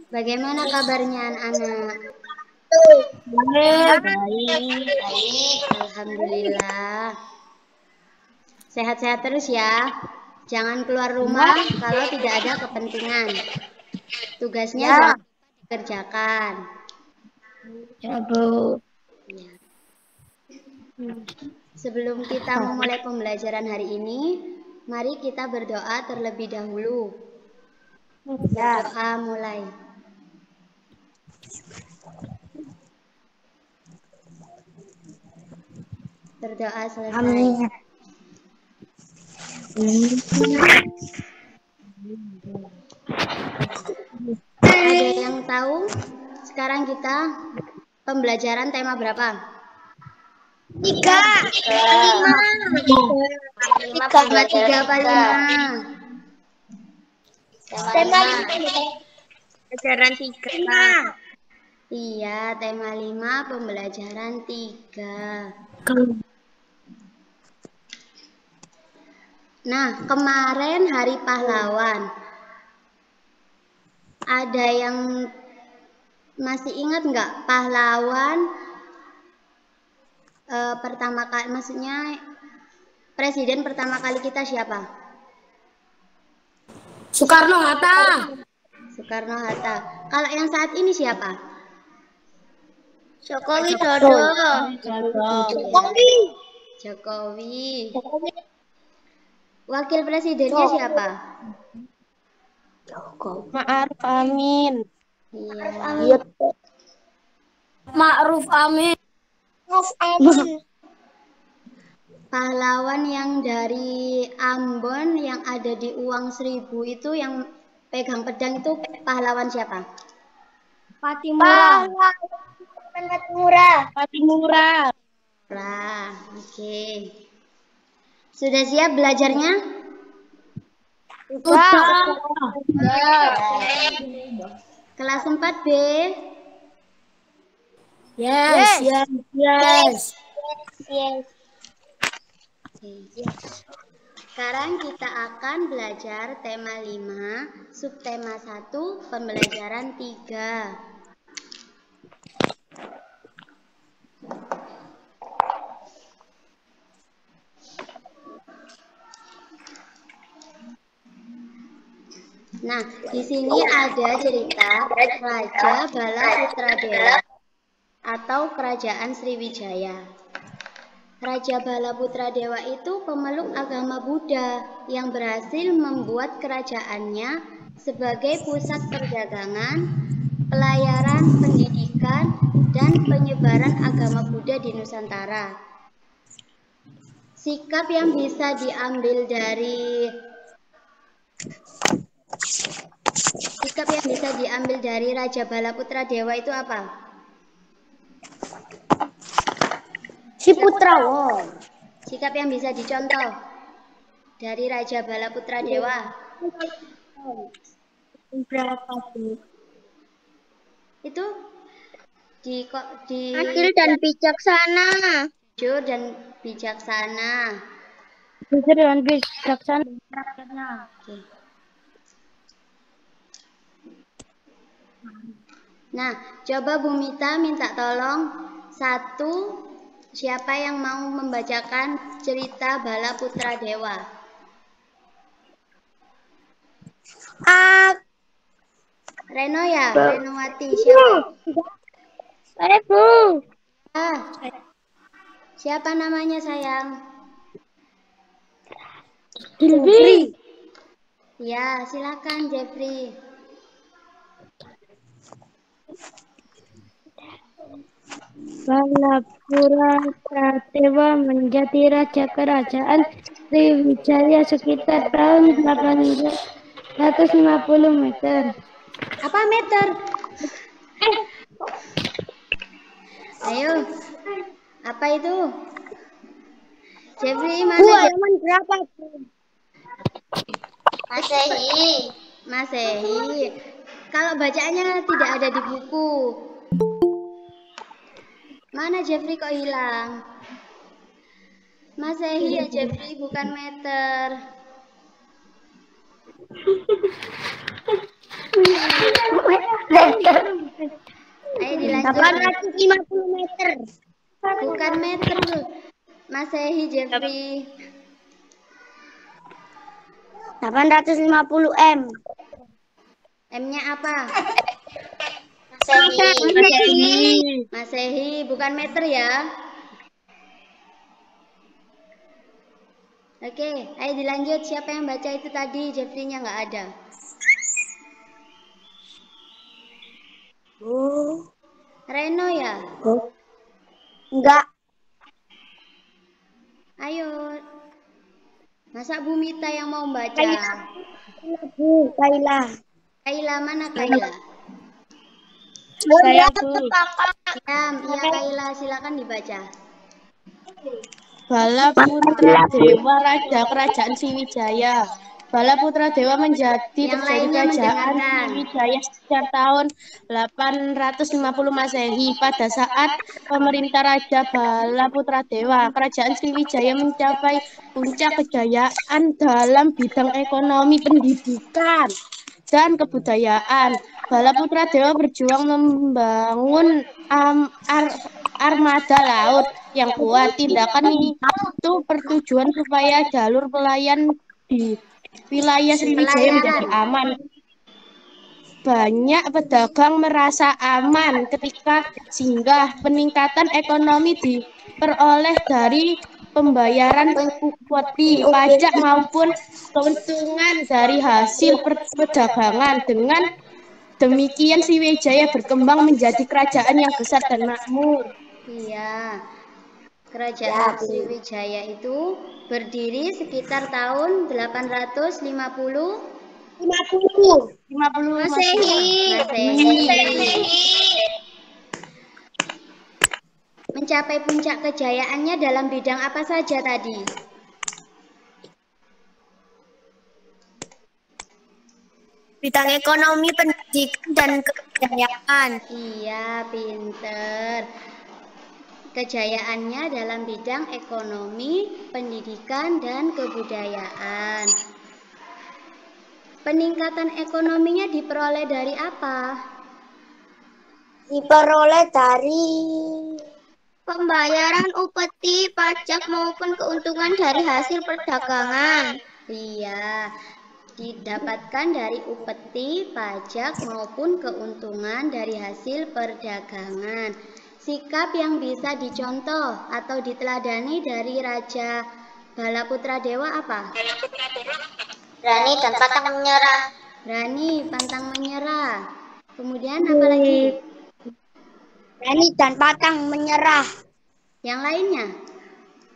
Bagaimana kabarnya anak-anak? Baik. Alhamdulillah. Sehat-sehat terus ya. Jangan keluar rumah kalau tidak ada kepentingan. Tugasnya jangan lupa dikerjakan. Ya, Bu. Ya. Sebelum kita memulai pembelajaran hari ini, mari kita berdoa terlebih dahulu. Berdoa mulai. Berdoa selesai. Ada yang tahu sekarang kita pembelajaran tema berapa? 3. 5. 3 apa 5? Tema 5. Pembelajaran 3. Iya, tema 5 pembelajaran 3. Nah, kemarin Hari Pahlawan. Ada yang masih ingat nggak pahlawan pertama kali, maksudnya presiden pertama kali kita siapa? Soekarno-Hatta. Soekarno-Hatta. Kalau yang saat ini siapa? Jokowi Dodo. Jokowi. Wakil presidennya siapa? Ma'ruf Amin. Iya. Ma'ruf Amin. Pahlawan yang dari Ambon yang ada di uang 1000 itu yang pegang pedang itu pahlawan siapa? Patimura. Lah, oke. Sudah siap belajarnya? Kelas 4B. Yes. Sekarang kita akan belajar tema 5, subtema 1, pembelajaran 3. Nah, di sini ada cerita Raja Bala Putradewa atau Kerajaan Sriwijaya. Raja Bala Putradewa itu pemeluk agama Buddha yang berhasil membuat kerajaannya sebagai pusat perdagangan, pelayaran, pendidikan, dan penyebaran agama Buddha di Nusantara. Sikap yang bisa diambil dari Raja Bala Putradewa itu apa? Si Putrawo. Sikap yang bisa dicontoh dari Raja Bala Putradewa. Itu Adil dan bijaksana. Jujur dan bijaksana. Jujur dan bijaksana. Oke. Nah, coba Bu Mita minta tolong siapa yang mau membacakan cerita Bala Putradewa? Reno ya, Renowati siapa? Saya Bu. Siapa namanya sayang? Jeffrey. Ya, silakan Jeffrey. Bala Putradewa menjadi raja kerajaan Sriwijaya sekitar tahun 850 meter. Apa meter? Ayo. Apa itu? Jeffrey mana? Halaman berapa? Masehi. Kalau bacaannya tidak ada di buku. Mana Jeffrey kok hilang? Masehi ya Jeffrey, bukan meter. Ayo dilanjut. 850 meter. Bukan meter tuh. Masehi Jeffrey. 850 M. M-nya apa? Masehi. Masehi, bukan meter ya. Oke, ayo dilanjut. Siapa yang baca itu tadi? Jeffrey-nya nggak ada. Reno ya? Enggak. Ayo. Masa Bu Mita yang mau baca? Kaila. Kaila, mana Kaila? Saya Iya Kaila, silakan dibaca. Bala Putra Dewa Raja Kerajaan Sriwijaya. Bala Putra Dewa menjadi Yang terjadi lainnya kerajaan mendengarkan. Sriwijaya sejak tahun 850 Masehi. Pada saat pemerintah Raja Bala Putra Dewa, kerajaan Sriwijaya mencapai puncak kejayaan dalam bidang ekonomi, pendidikan, dan kebudayaan. Bala Putra Dewa berjuang membangun armada laut yang kuat. Tindakan itu bertujuan supaya jalur pelayan di wilayah Sriwijaya menjadi aman. Banyak pedagang merasa aman ketika singgah. Peningkatan ekonomi diperoleh dari pembayaran upeti, pajak maupun keuntungan dari hasil perdagangan. Dengan demikian Sriwijaya berkembang menjadi kerajaan yang besar dan makmur. Iya. Kerajaan Sriwijaya itu berdiri sekitar tahun 850 Masehi. Mencapai puncak kejayaannya dalam bidang apa saja tadi? Bidang ekonomi, pendidikan, dan kebudayaan. Iya, pinter. Kejayaannya dalam bidang ekonomi, pendidikan, dan kebudayaan. Peningkatan ekonominya diperoleh dari apa? Diperoleh dari pembayaran upeti, pajak maupun keuntungan dari hasil perdagangan. Iya, didapatkan dari upeti, pajak maupun keuntungan dari hasil perdagangan. Sikap yang bisa dicontoh atau diteladani dari Raja Bala Putra Dewa apa? Berani dan pantang menyerah. Berani, pantang menyerah. Kemudian apa lagi? Berani dan pantang menyerah. Yang lainnya?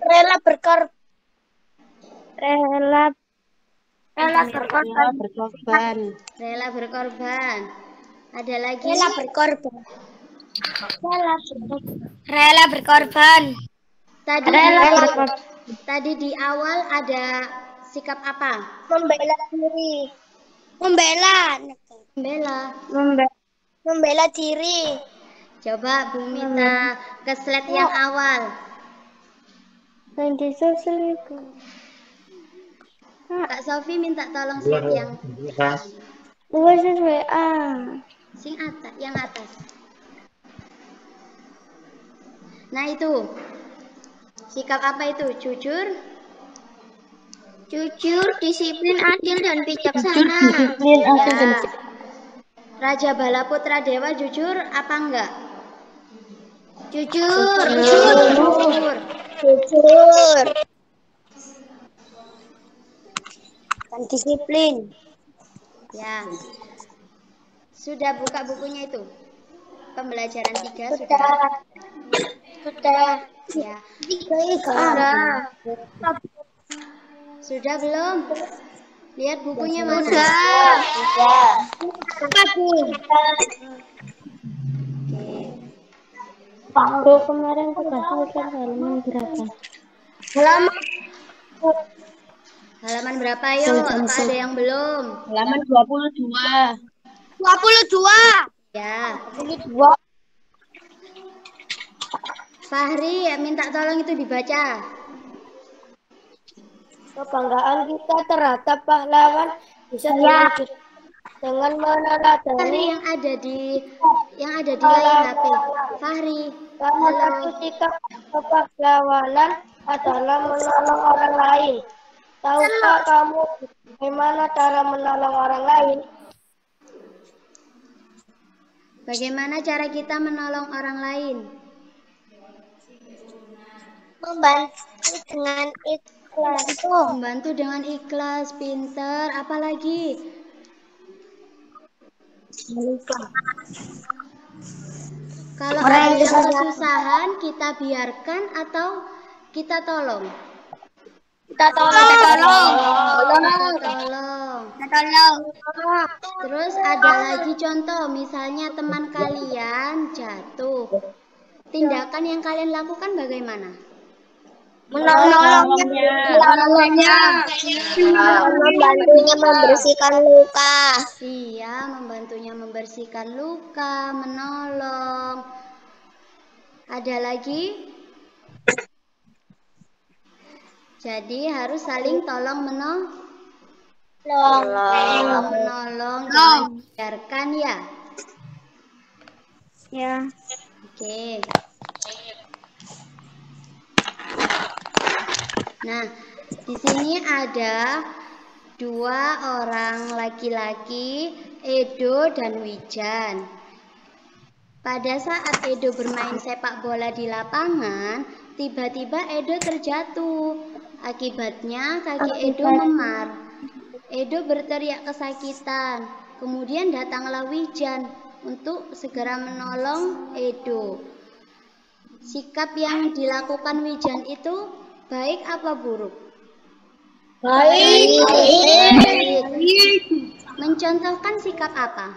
Rela berkorban. Rela berkorban. Rela berkorban. Ada lagi? Rela berkorban. Rela berkorban. Tadi di awal ada sikap apa? Membela diri. Membela diri. Coba Bu Mita ke slide yang awal. Kak Sofi minta tolong slide yang yang atas. Nah itu. Sikap apa itu? Jujur, disiplin, adil, dan bijaksana. Ya. Raja Bala Putra Dewa jujur apa enggak? Jujur. Dan disiplin. Ya. Sudah buka bukunya itu? Pembelajaran 3 sudah? Ya. Sudah belum? Lihat bukunya mana? Oke. Kemarin tugasnya halaman berapa? Halaman berapa yuk? Apa ada yang belum? Halaman 22. 22. Ya. 22. Fahri minta tolong itu dibaca. Kebanggaan kita terhadap pahlawan Bisa dilanjut dengan meneladani yang ada di layar HP. Fahri, salah satu sikap kepahlawanan adalah menolong orang lain. Tahukah kamu bagaimana cara menolong orang lain? Bagaimana cara kita menolong orang lain? Membantu dengan ikhlas. Membantu dengan ikhlas, pinter, apalagi? Kalau ada yang kesusahan, kita biarkan atau kita tolong? Kita tolong. Terus ada lagi contoh, misalnya teman kalian jatuh. Tindakan yang kalian lakukan bagaimana? Menolongnya. Membantunya membersihkan luka. Iya, membantunya membersihkan luka, menolong. Ada lagi? Jadi harus saling tolong menolong, jangan biarkan ya. Ya. Oke. Nah, di sini ada 2 orang laki-laki, Edo dan Wijan. Pada saat Edo bermain sepak bola di lapangan, tiba-tiba Edo terjatuh. Akibatnya kaki Edo memar. Edo berteriak kesakitan. Kemudian datanglah Wijan untuk segera menolong Edo. Sikap yang dilakukan Wijan itu baik apa buruk? Baik. Mencontohkan sikap apa?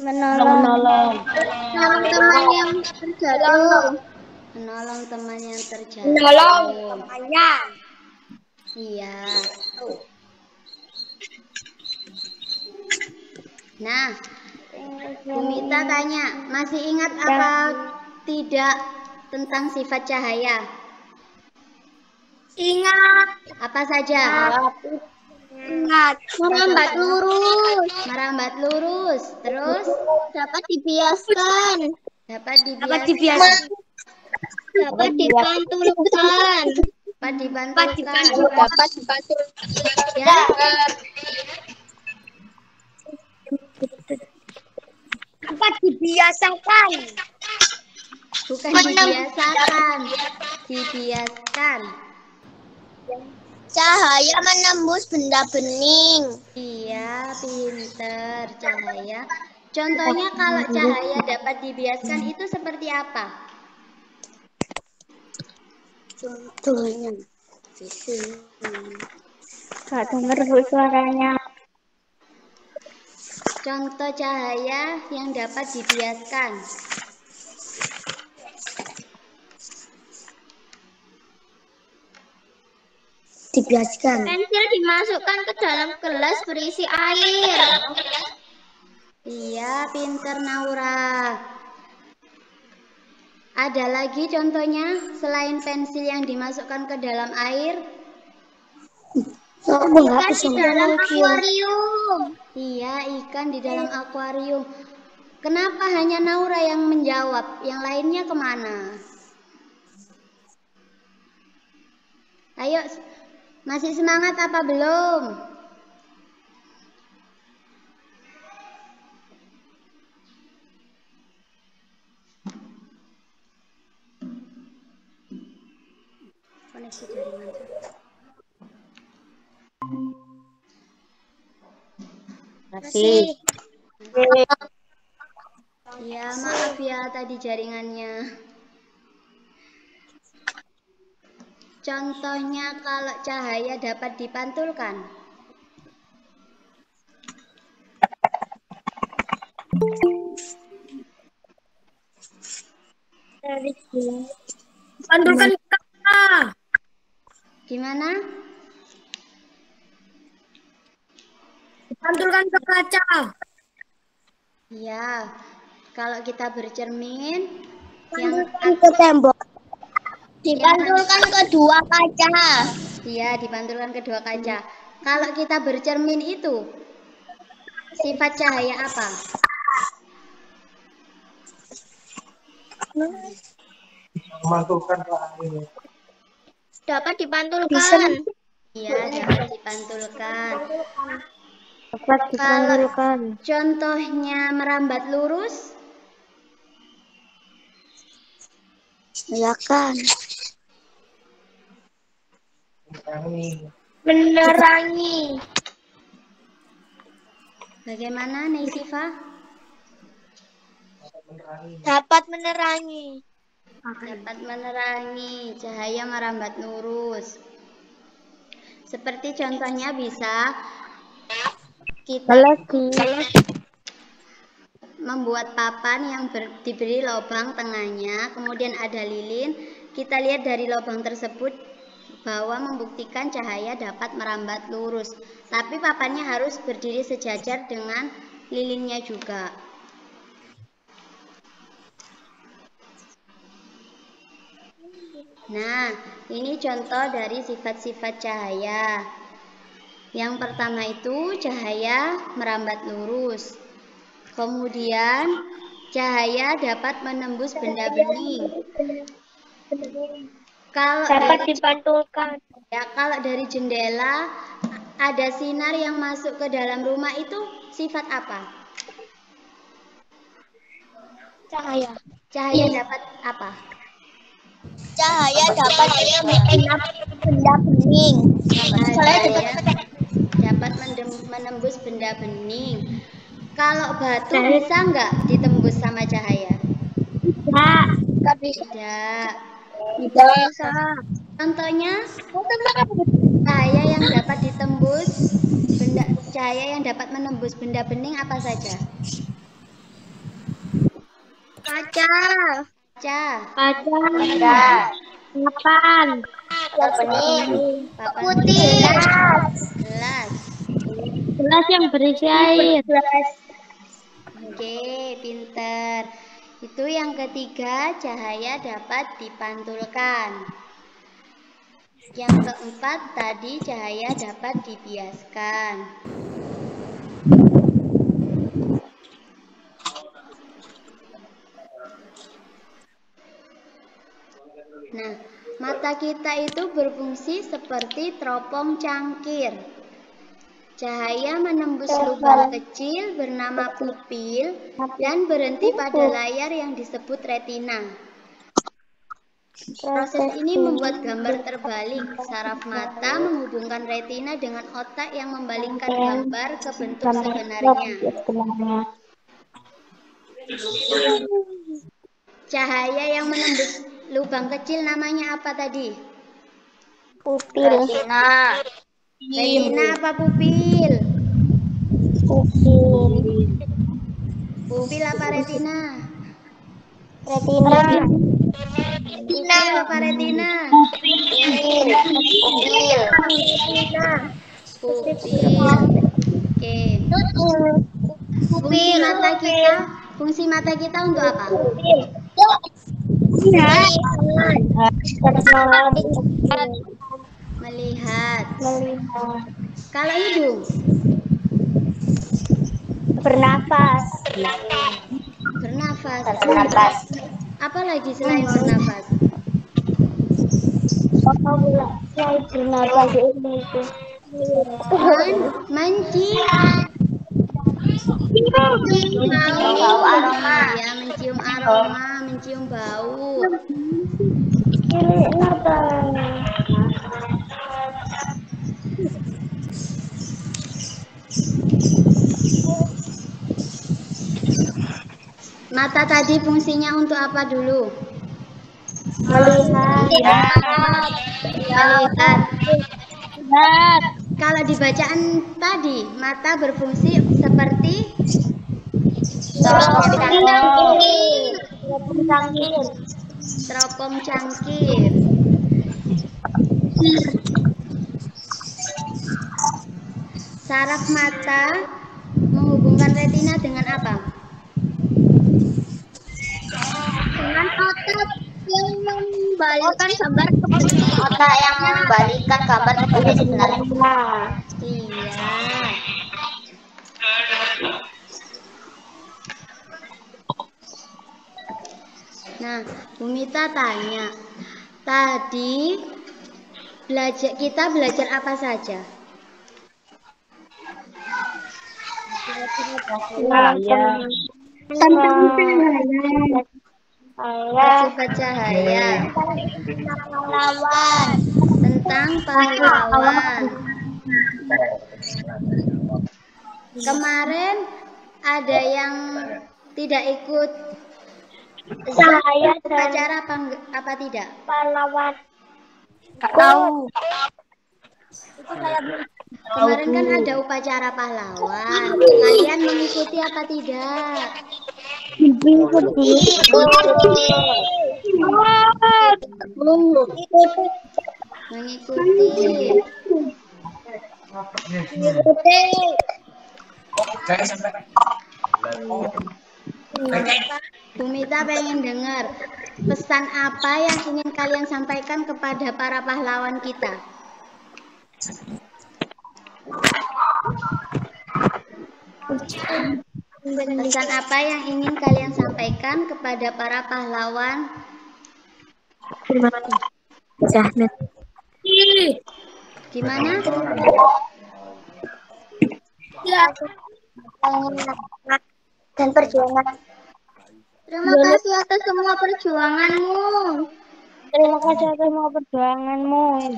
Menolong. Teman yang terjatuh. Menolong teman yang terjatuh. Temannya. Iya. Nah, Bumita tanya, masih ingat apa tidak tentang sifat cahaya? Ingat. Apa saja? Ingat. Merambat lurus. Terus? Dapat dibiaskan. Dapat dipantulkan. Ya. Dapat dibiasakan. Bukan dibiasakan, dibiaskan. Cahaya menembus benda bening. Iya, pinter cahaya. Contohnya kalau cahaya dapat dibiaskan itu seperti apa? Contohnya. Gak denger Bu suaranya. Contoh cahaya yang dapat dibiaskan. Pensil dimasukkan ke dalam gelas berisi air. Iya, pinter Naura. Ada lagi contohnya selain pensil yang dimasukkan ke dalam air? Ikan di dalam akuarium. Iya, ikan di dalam akuarium. Kenapa hanya Naura yang menjawab? Yang lainnya kemana? Ayo, masih semangat apa belum? Koneksi jaringan. Masih. Ya, maaf ya tadi jaringannya. Contohnya kalau cahaya dapat dipantulkan. Pantulkan ke kaca. Gimana? Pantulkan ke kaca. Ya, kalau kita bercermin, Pantulkan ke tembok. Dipantulkan kedua kaca. Iya, dipantulkan kedua kaca. Kalau kita bercermin itu, sifat cahaya apa? Dapat dipantulkan. Iya, dapat dipantulkan. Dapat dipantulkan. Contohnya merambat lurus, Ya kan. Menerangi. bagaimana Neisifa? Dapat menerangi. Dapat menerangi, cahaya merambat lurus. Seperti contohnya bisa kita membuat papan yang diberi lubang tengahnya, kemudian ada lilin. Kita lihat dari lubang tersebut bahwa membuktikan cahaya dapat merambat lurus. Tapi papannya harus berdiri sejajar dengan lilinnya juga. Nah, ini contoh dari sifat-sifat cahaya. Yang pertama itu cahaya merambat lurus. Kemudian cahaya dapat menembus benda bening. Dapat dipantulkan. Ya, kalau dari jendela ada sinar yang masuk ke dalam rumah itu sifat apa? Cahaya. Cahaya dapat apa? Cahaya dapat benda bening. Cahaya dapat menembus benda bening. Kalau batu bisa nggak ditembus sama cahaya? Tidak bisa. Tidak bisa. Contohnya cahaya yang dapat ditembus cahaya yang dapat menembus benda bening apa saja? Kaca. Papan. Putih. Gelas yang berisi air. Oke, pinter. Itu yang ketiga, cahaya dapat dipantulkan. Yang keempat tadi cahaya dapat dibiaskan. Nah, mata kita itu berfungsi seperti teropong cangkir. Cahaya menembus lubang kecil bernama pupil dan berhenti pada layar yang disebut retina. Proses ini membuat gambar terbalik. Saraf mata menghubungkan retina dengan otak yang membalikkan gambar ke bentuk sebenarnya. Cahaya yang menembus lubang kecil namanya apa tadi? Pupil. Retina apa pupil? Pupil apa retina? Pupil apa retina? Pupil. Oke. Fungsi mata kita untuk apa? Melihat. Kalau hidung? Bernafas. Apa lagi selain bernafas? Mencium aroma. Ya, mencium aroma, mencium bau. Mata tadi fungsinya untuk apa dulu? Melihat. Kalau di bacaan tadi, mata berfungsi seperti teropong cangkir. Saraf mata menghubungkan retina dengan apa? Dengan otak yang membalikkan gambar ke bentuk. Otak yang mengembalikan gambar kepada sebenarnya. Iya. Nah, Bumita tanya, tadi kita belajar apa saja? Sifat cahaya, tentang pahlawan. Kemarin ada yang tidak ikut upacara apa tidak? Pahlawan. Tahu. Kemarin kan ada upacara pahlawan. Kalian mengikuti apa tidak? Mengikuti. Bumita pengen dengar pesan apa yang ingin kalian sampaikan kepada para pahlawan kita. Pesan apa yang ingin kalian sampaikan kepada para pahlawan? Gimana? Dan perjuangan. Terima kasih atas semua perjuanganmu. Terima kasih atas semua perjuanganmu.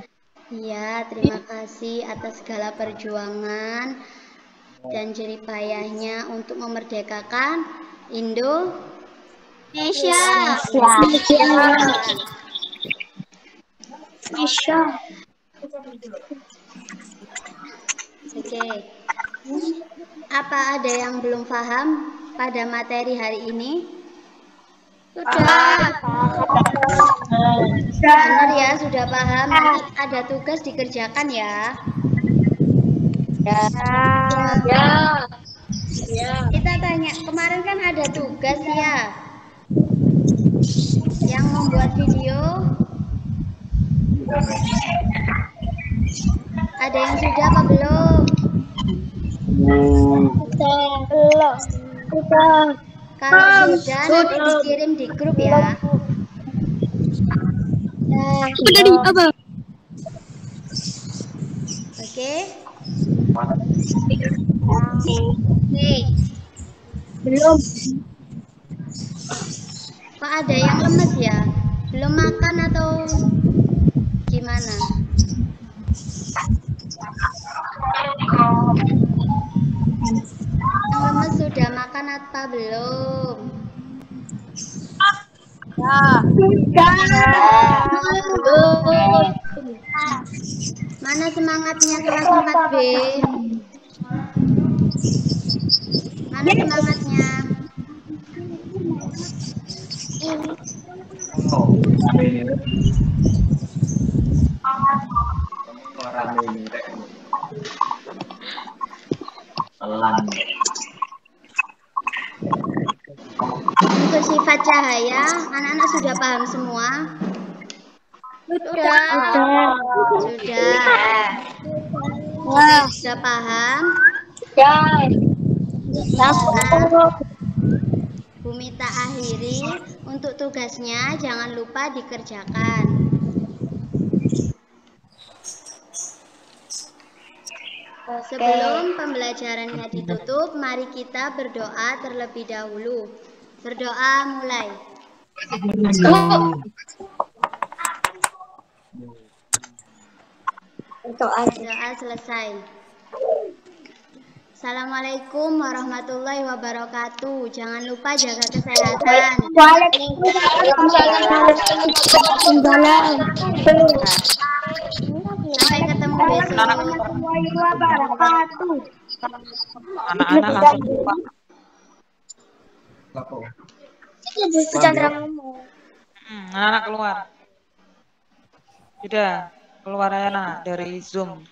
Iya, terima kasih atas segala perjuangan dan jerih payahnya untuk memerdekakan Indonesia. Oke. Apa ada yang belum paham pada materi hari ini? Sudah. Benar ya, sudah paham. Nanti ada tugas dikerjakan ya. Ya. Kita tanya, kemarin kan ada tugas ya. Yang membuat video. Ada yang sudah apa belum? Belum. Kalau sudah nanti dikirim di grup ya. Oke. Belum. Kok ada yang lemes ya? Belum makan atau gimana? Yang lemes sudah makan apa belum? Mana semangatnya kelas 4B? Mana semangatnya? Untuk sifat cahaya, anak-anak sudah paham semua? Sudah. Sudah paham? Bumita akhiri, untuk tugasnya jangan lupa dikerjakan. Sebelum pembelajarannya ditutup, mari kita berdoa terlebih dahulu. Berdoa mulai. Doa selesai. Assalamualaikum warahmatullahi wabarakatuh. Jangan lupa jaga kesehatan. Sampai ketemu besok. Anak-anak langsung lupa. Anak-anak keluar. Sudah, keluar aja nak dari Zoom.